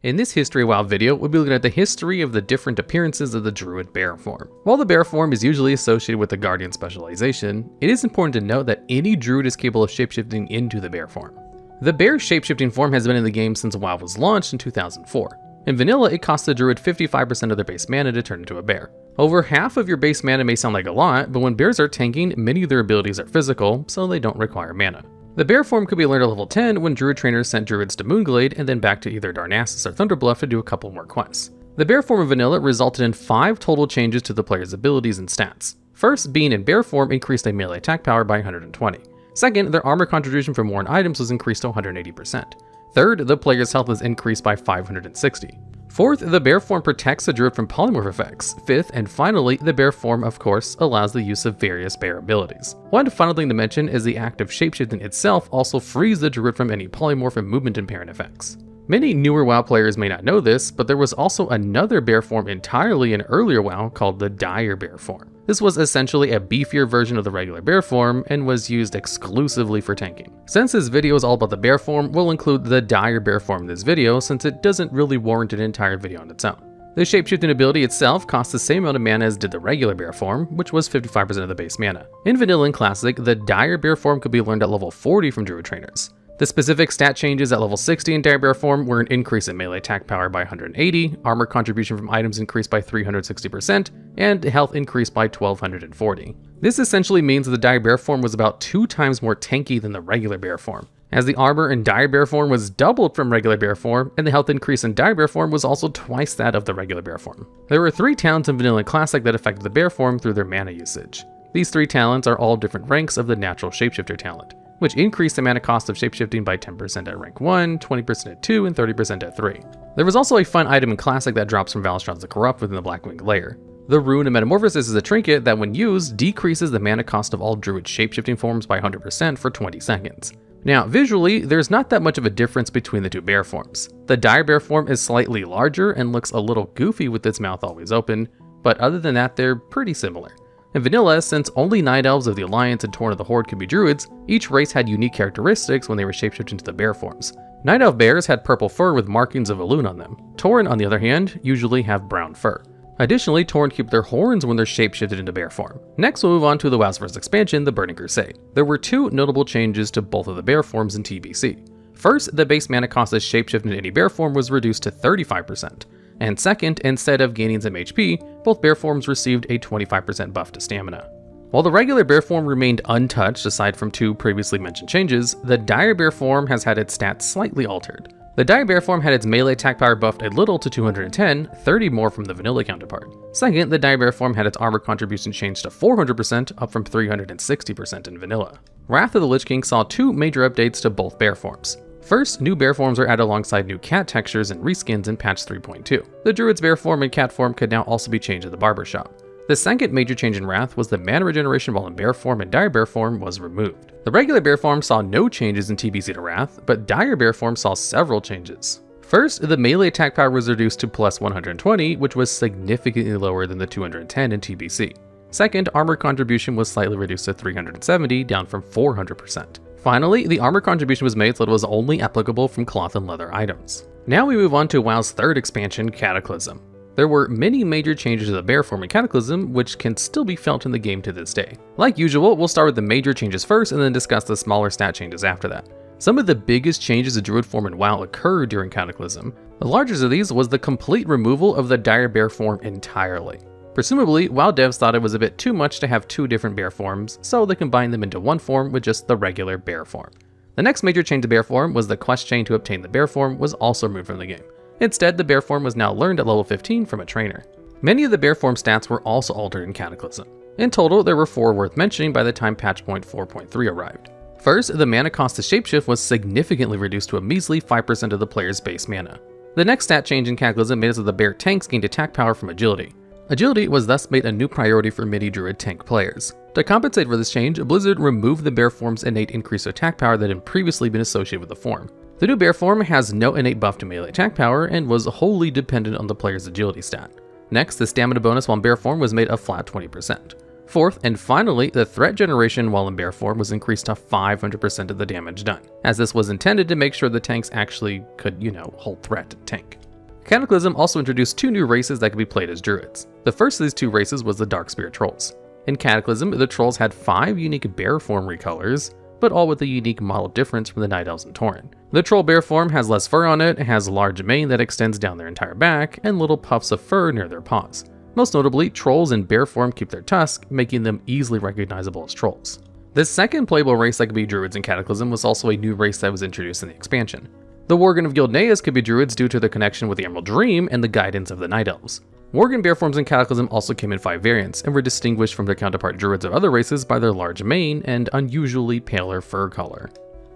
In this History WoW video, we'll be looking at the history of the different appearances of the Druid Bear Form. While the Bear Form is usually associated with the Guardian specialization, it is important to note that any Druid is capable of shapeshifting into the Bear Form. The Bear shapeshifting form has been in the game since WoW was launched in 2004. In vanilla, it costs the Druid 55% of their base mana to turn into a bear. Over half of your base mana may sound like a lot, but when bears are tanking, many of their abilities are physical, so they don't require mana. The Bear Form could be learned at level 10 when Druid trainers sent Druids to Moonglade and then back to either Darnassus or Thunderbluff to do a couple more quests. The Bear Form of vanilla resulted in 5 total changes to the player's abilities and stats. First, being in Bear Form increased their melee attack power by 120. Second, their armor contribution from worn items was increased to 180%. Third, the player's health was increased by 560. Fourth, the Bear Form protects the Druid from polymorph effects. Fifth, and finally, the Bear Form, of course, allows the use of various bear abilities. One final thing to mention is the act of shapeshifting itself also frees the Druid from any polymorph and movement impairment effects. Many newer WoW players may not know this, but there was also another Bear Form entirely in earlier WoW called the Dire Bear Form. This was essentially a beefier version of the regular Bear Form and was used exclusively for tanking. Since this video is all about the Bear Form, we'll include the Dire Bear Form in this video since it doesn't really warrant an entire video on its own. The shapeshifting ability itself costs the same amount of mana as did the regular Bear Form, which was 55% of the base mana. In Vanilla and Classic, the Dire Bear Form could be learned at level 40 from Druid trainers. The specific stat changes at level 60 in Dire Bear Form were an increase in melee attack power by 180, armor contribution from items increased by 360%, and health increased by 1240. This essentially means that the Dire Bear Form was about 2 times more tanky than the regular Bear Form, as the armor in Dire Bear Form was doubled from regular Bear Form, and the health increase in Dire Bear Form was also twice that of the regular Bear Form. There were 3 talents in Vanilla and Classic that affected the Bear Form through their mana usage. These 3 talents are all different ranks of the natural shapeshifter talent, which increased the mana cost of shapeshifting by 10% at rank 1, 20% at 2, and 30% at 3. There was also a fun item in Classic that drops from Valstron's the Corrupt within the Blackwing layer. The Rune of Metamorphosis is a trinket that when used, decreases the mana cost of all Druid shapeshifting forms by 100% for 20 seconds. Now, visually, there's not that much of a difference between the 2 bear forms. The Dire Bear Form is slightly larger and looks a little goofy with its mouth always open, but other than that, they're pretty similar. In Vanilla, since only Night Elves of the Alliance and Torn of the Horde could be Druids, each race had unique characteristics when they were shapeshifted into the bear forms. Night Elf bears had purple fur with markings of Elune on them. Tauren, on the other hand, usually have brown fur. Additionally, Tauren keep their horns when they're shapeshifted into bear form. Next, we'll move on to the WoW's first expansion, the Burning Crusade. There were 2 notable changes to both of the bear forms in TBC. First, the base mana cost of shapeshift into any bear form was reduced to 35%. And second, instead of gaining some HP, both bear forms received a 25% buff to stamina. While the regular bear form remained untouched aside from 2 previously mentioned changes, the Dire Bear Form has had its stats slightly altered. The Dire Bear Form had its melee attack power buffed a little to 210, 30 more from the vanilla counterpart. Second, the Dire Bear Form had its armor contribution changed to 400%, up from 360% in vanilla. Wrath of the Lich King saw 2 major updates to both bear forms. First, new bear forms are added alongside new cat textures and reskins in patch 3.2. The Druid's bear form and cat form could now also be changed at the barber shop. The second major change in Wrath was the mana regeneration while in bear form and Dire Bear Form was removed. The regular bear form saw no changes in TBC to Wrath, but Dire Bear Form saw several changes. First, the melee attack power was reduced to plus 120, which was significantly lower than the 210 in TBC. Second, armor contribution was slightly reduced to 370, down from 400%. Finally, the armor contribution was made so that it was only applicable from cloth and leather items. Now we move on to WoW's 3rd expansion, Cataclysm. There were many major changes to the bear form in Cataclysm, which can still be felt in the game to this day. Like usual, we'll start with the major changes first and then discuss the smaller stat changes after that. Some of the biggest changes to Druid form in WoW occurred during Cataclysm. The largest of these was the complete removal of the Dire Bear Form entirely. Presumably, WoW devs thought it was a bit too much to have 2 different bear forms, so they combined them into one form with just the regular bear form. The next major change to bear form was the quest chain to obtain the bear form was also removed from the game. Instead, the bear form was now learned at level 15 from a trainer. Many of the bear form stats were also altered in Cataclysm. In total, there were 4 worth mentioning by the time patch point 4.3 arrived. First, the mana cost to shapeshift was significantly reduced to a measly 5% of the player's base mana. The next stat change in Cataclysm made it so the bear tanks gained attack power from agility. Agility was thus made a new priority for many Druid tank players. To compensate for this change, Blizzard removed the bear form's innate increase to attack power that had previously been associated with the form. The new bear form has no innate buff to melee attack power and was wholly dependent on the player's agility stat. Next, the stamina bonus while in bear form was made a flat 20%. Fourth, and finally, the threat generation while in bear form was increased to 500% of the damage done, as this was intended to make sure the tanks actually could, hold threat and tank. Cataclysm also introduced 2 new races that could be played as druids. The first of these 2 races was the Darkspear Trolls. In Cataclysm, the trolls had 5 unique bear form recolors, but all with a unique model difference from the Night Elves and Tauren. The troll bear form has less fur on it, has a large mane that extends down their entire back, and little puffs of fur near their paws. Most notably, trolls in bear form keep their tusks, making them easily recognizable as trolls. The second playable race that could be druids in Cataclysm was also a new race that was introduced in the expansion. The Worgen of Gilneas could be druids due to their connection with the Emerald Dream and the guidance of the Night Elves. Worgen bear forms in Cataclysm also came in 5 variants, and were distinguished from their counterpart druids of other races by their large mane and unusually paler fur color.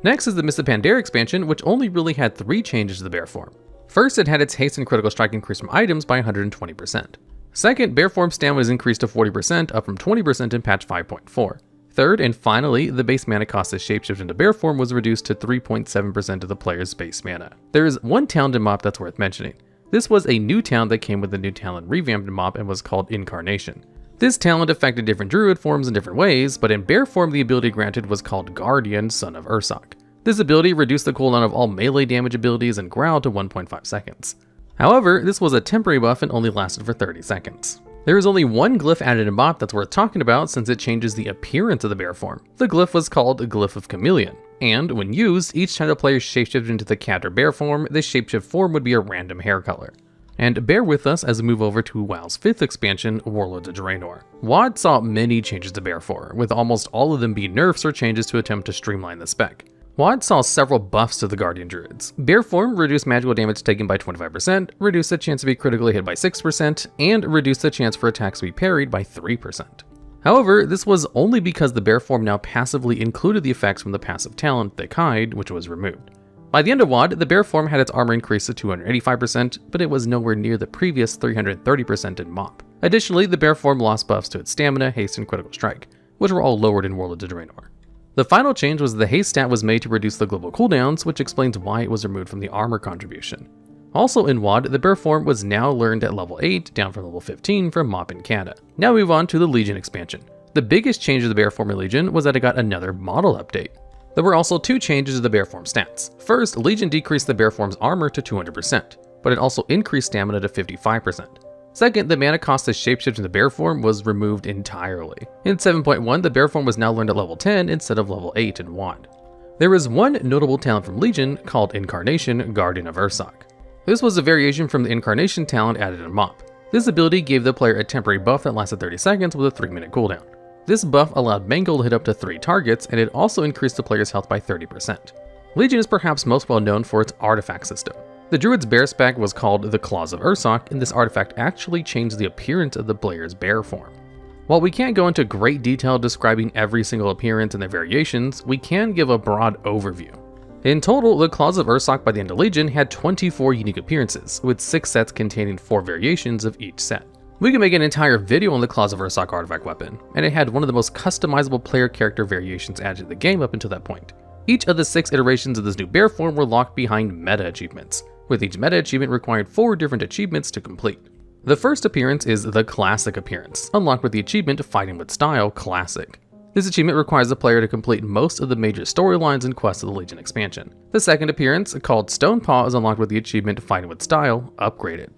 Next is the Mists of Pandaria expansion, which only really had 3 changes to the bear form. First, it had its haste and critical strike increased from items by 120%. Second, bear form stamina was increased to 40%, up from 20% in patch 5.4. Third, and finally, the base mana cost of shapeshift into bear form was reduced to 3.7% of the player's base mana. There is one talent in MoP that's worth mentioning. This was a new talent that came with the new talent revamped in MoP and was called Incarnation. This talent affected different druid forms in different ways, but in bear form the ability granted was called Guardian, Son of Ursoc. This ability reduced the cooldown of all melee damage abilities and growl to 1.5 seconds. However, this was a temporary buff and only lasted for 30 seconds. There is only one glyph added in MoP that's worth talking about since it changes the appearance of the bear form. The glyph was called Glyph of Chameleon, and when used, each time the player shapeshifted into the cat or bear form, the shapeshift form would be a random hair color. And bear with us as we move over to WoW's 5th expansion, Warlords of Draenor. WoD saw many changes to bear form, with almost all of them being nerfs or changes to attempt to streamline the spec. WoD saw several buffs to the Guardian Druids. Bear form reduced magical damage taken by 25%, reduced the chance to be critically hit by 6%, and reduced the chance for attacks to be parried by 3%. However, this was only because the bear form now passively included the effects from the passive talent, Thick Hide, which was removed. By the end of WoD, the bear form had its armor increased to 285%, but it was nowhere near the previous 330% in MoP. Additionally, the bear form lost buffs to its stamina, haste, and critical strike, which were all lowered in Warlords of Draenor. The final change was the haste stat was made to reduce the global cooldowns, which explains why it was removed from the armor contribution. Also in WoD, the bear form was now learned at level 8, down from level 15 from MoP and Kata. Now we move on to the Legion expansion. The biggest change to the bear form in Legion was that it got another model update. There were also 2 changes to the bear form stats. First, Legion decreased the bear form's armor to 200%, but it also increased stamina to 55%. Second, the mana cost to shapeshift into bear form was removed entirely. In 7.1, the bear form was now learned at level 10 instead of level 8 in WoD. There is one notable talent from Legion called Incarnation, Guardian of Ursoc. This was a variation from the Incarnation talent added in MoP. This ability gave the player a temporary buff that lasted 30 seconds with a 3-minute cooldown. This buff allowed Mangle to hit up to 3 targets, and it also increased the player's health by 30%. Legion is perhaps most well known for its artifact system. The Druid's bear spec was called the Claws of Ursoc, and this artifact actually changed the appearance of the player's bear form. While we can't go into great detail describing every single appearance and their variations, we can give a broad overview. In total, the Claws of Ursoc by the end of Legion had 24 unique appearances, with 6 sets containing 4 variations of each set. We can make an entire video on the Claws of Ursoc artifact weapon, and it had one of the most customizable player character variations added to the game up until that point. Each of the 6 iterations of this new bear form were locked behind meta achievements, with each meta achievement requiring 4 different achievements to complete. The first appearance is the Classic appearance, unlocked with the achievement Fighting with Style Classic. This achievement requires the player to complete most of the major storylines and quests of the Legion expansion. The second appearance, called Stonepaw, is unlocked with the achievement Fighting with Style Upgraded.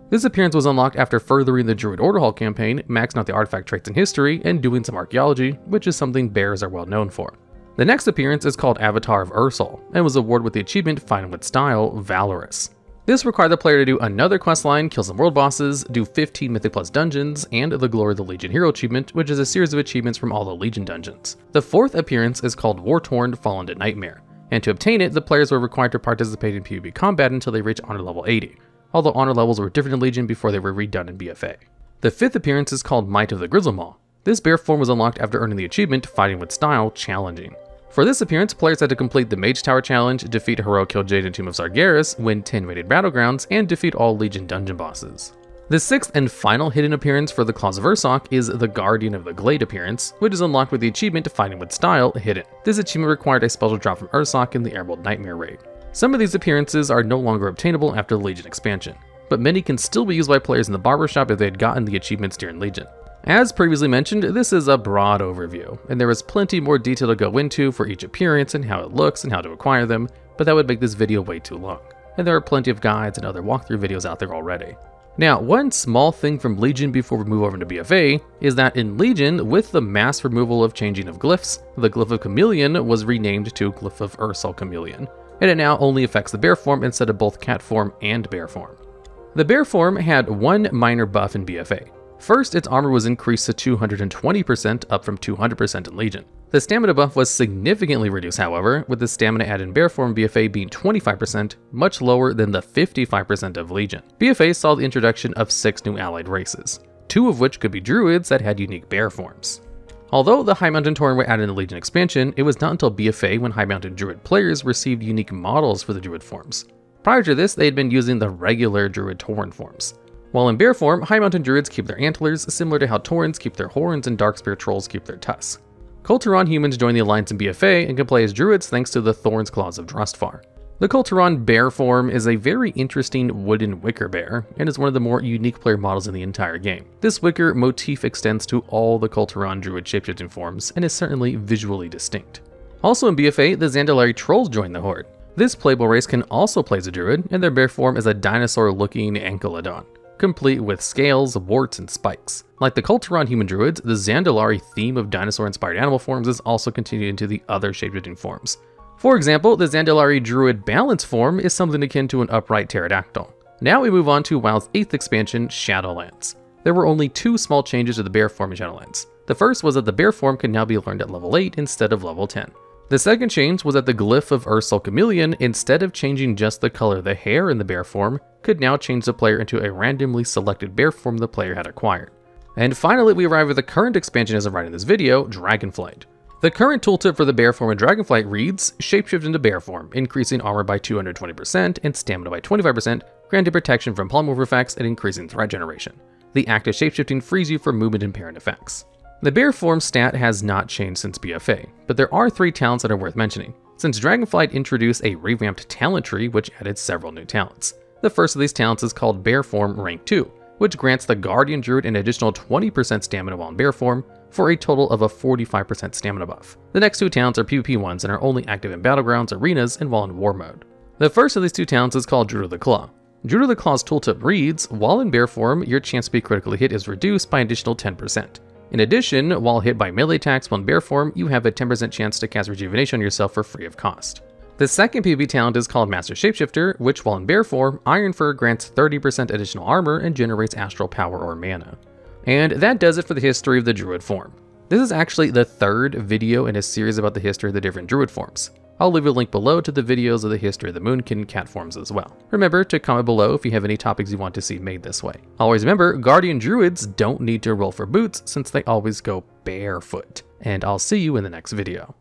This appearance was unlocked after furthering the Druid Order Hall campaign, maxing out the artifact traits in history, and doing some archaeology, which is something bears are well known for. The next appearance is called Avatar of Ursol, and was awarded with the achievement Fighting with Style Valorous. This required the player to do another questline, kill some world bosses, do 15 Mythic Plus dungeons, and the Glory of the Legion Hero achievement, which is a series of achievements from all the Legion dungeons. The fourth appearance is called War-Torn Fallen to Nightmare, and to obtain it, the players were required to participate in PvP combat until they reached honor level 80, although honor levels were different in Legion before they were redone in BFA. The fifth appearance is called Might of the Grizzlemaw. This bear form was unlocked after earning the achievement Fighting with Style Challenging. For this appearance, players had to complete the Mage Tower Challenge, defeat Heroic Kill Jade and Tomb of Sargeras, win 10 rated battlegrounds, and defeat all Legion dungeon bosses. The sixth and final hidden appearance for the Claws of Ursoc is the Guardian of the Glade appearance, which is unlocked with the achievement Fighting with Style Hidden. This achievement required a special drop from Ursoc in the Emerald Nightmare raid. Some of these appearances are no longer obtainable after the Legion expansion, but many can still be used by players in the barbershop if they had gotten the achievements during Legion. As previously mentioned, this is a broad overview, and there is plenty more detail to go into for each appearance and how it looks and how to acquire them, but that would make this video way too long. and there are plenty of guides and other walkthrough videos out there already. Now, one small thing from Legion before we move over to BFA is that in Legion, with the mass removal of changing of glyphs, the Glyph of Chameleon was renamed to Glyph of Ursal Chameleon, and it now only affects the bear form instead of both cat form and bear form. The bear form had one minor buff in BFA. First, its armor was increased to 220%, up from 200% in Legion. The stamina buff was significantly reduced, however, with the stamina added in bear form BFA being 25%, much lower than the 55% of Legion. BFA saw the introduction of 6 new allied races, 2 of which could be druids that had unique bear forms. Although the High Mountain Tauren were added in the Legion expansion, it was not until BFA when High Mountain Druid players received unique models for the druid forms. Prior to this, they had been using the regular druid Tauren forms. While in bear form, High Mountain Druids keep their antlers, similar to how Taurens keep their horns and Darkspear Trolls keep their tusks. Kulturan humans join the Alliance in BFA and can play as druids thanks to the Thorns Claws of Drustvar. The Kulturan bear form is a very interesting wooden wicker bear, and is one of the more unique player models in the entire game. This wicker motif extends to all the Kulturan druid shapeshifting forms, and is certainly visually distinct. Also in BFA, the Zandalari Trolls join the Horde. This playable race can also play as a druid, and their bear form is a dinosaur-looking Ankylodon, complete with scales, warts, and spikes. Like the Kulturan human druids, the Zandalari theme of dinosaur-inspired animal forms is also continued into the other shapeshifting forms. For example, the Zandalari druid balance form is something akin to an upright pterodactyl. Now we move on to WoW's 8th expansion, Shadowlands. There were only 2 small changes to the bear form in Shadowlands. The first was that the bear form can now be learned at level 8 instead of level 10. The second change was that the Glyph of Ursal Chameleon, instead of changing just the color of the hair in the bear form, could now change the player into a randomly selected bear form the player had acquired. And finally, we arrive at the current expansion as of right in this video, Dragonflight. The current tooltip for the bear form in Dragonflight reads, shapeshift into bear form, increasing armor by 220% and stamina by 25%, granting protection from polymorph effects and increasing threat generation. The active shapeshifting frees you from movement and parent effects. The bear form stat has not changed since BFA, but there are 3 talents that are worth mentioning, since Dragonflight introduced a revamped talent tree which added several new talents. The first of these talents is called Bear Form Rank 2, which grants the Guardian Druid an additional 20% stamina while in bear form, for a total of a 45% stamina buff. The next 2 talents are PvP ones and are only active in battlegrounds, arenas, and while in war mode. The first of these 2 talents is called Druid of the Claw. Druid of the Claw's tooltip reads, while in bear form, your chance to be critically hit is reduced by an additional 10%. In addition, while hit by melee attacks while in bear form, you have a 10% chance to cast Rejuvenation on yourself for free of cost. The second PvP talent is called Master Shapeshifter, which while in bear form, Iron Fur grants 30% additional armor and generates astral power or mana. And that does it for the history of the Druid form. This is actually the 3rd video in a series about the history of the different Druid forms. I'll leave a link below to the videos of the history of the Moonkin and Cat forms as well. Remember to comment below if you have any topics you want to see made this way. Always remember, Guardian Druids don't need to roll for boots since they always go barefoot. And I'll see you in the next video.